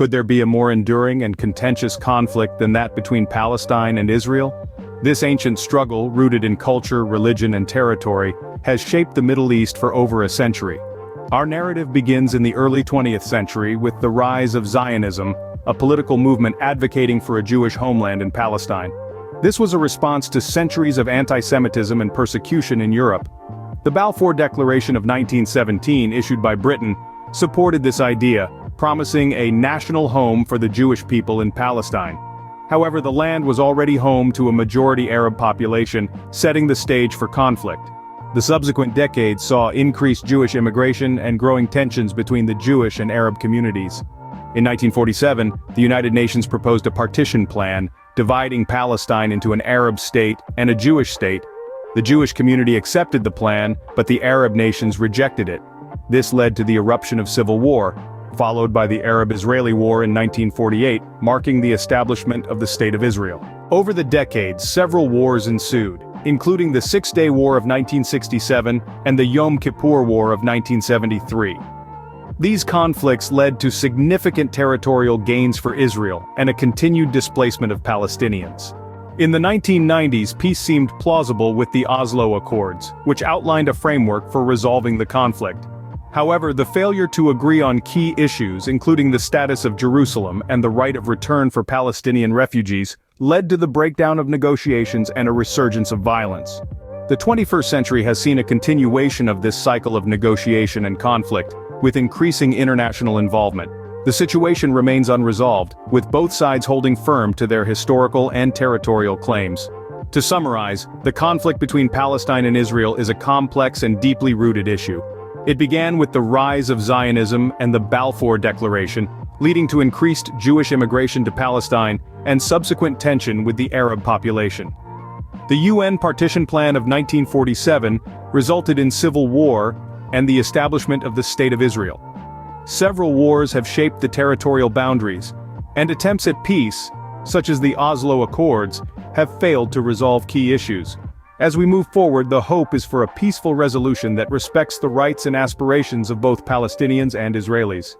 Could there be a more enduring and contentious conflict than that between Palestine and Israel? This ancient struggle, rooted in culture, religion, and territory, has shaped the Middle East for over a century. Our narrative begins in the early 20th century with the rise of Zionism, a political movement advocating for a Jewish homeland in Palestine. This was a response to centuries of anti-Semitism and persecution in Europe. The Balfour Declaration of 1917, issued by Britain, supported this idea, promising a national home for the Jewish people in Palestine. However, the land was already home to a majority Arab population, setting the stage for conflict. The subsequent decades saw increased Jewish immigration and growing tensions between the Jewish and Arab communities. In 1947, the United Nations proposed a partition plan, dividing Palestine into an Arab state and a Jewish state. The Jewish community accepted the plan, but the Arab nations rejected it. This led to the eruption of civil war, followed by the Arab-Israeli War in 1948, marking the establishment of the State of Israel. Over the decades, several wars ensued, including the Six-Day War of 1967 and the Yom Kippur War of 1973. These conflicts led to significant territorial gains for Israel and a continued displacement of Palestinians. In the 1990s, peace seemed plausible with the Oslo Accords, which outlined a framework for resolving the conflict. However, the failure to agree on key issues, including the status of Jerusalem and the right of return for Palestinian refugees, led to the breakdown of negotiations and a resurgence of violence. The 21st century has seen a continuation of this cycle of negotiation and conflict, with increasing international involvement. The situation remains unresolved, with both sides holding firm to their historical and territorial claims. To summarize, the conflict between Palestine and Israel is a complex and deeply rooted issue. It began with the rise of Zionism and the Balfour Declaration, leading to increased Jewish immigration to Palestine and subsequent tension with the Arab population. The UN Partition Plan of 1947 resulted in civil war and the establishment of the State of Israel. Several wars have shaped the territorial boundaries, and attempts at peace, such as the Oslo Accords, have failed to resolve key issues. As we move forward, the hope is for a peaceful resolution that respects the rights and aspirations of both Palestinians and Israelis.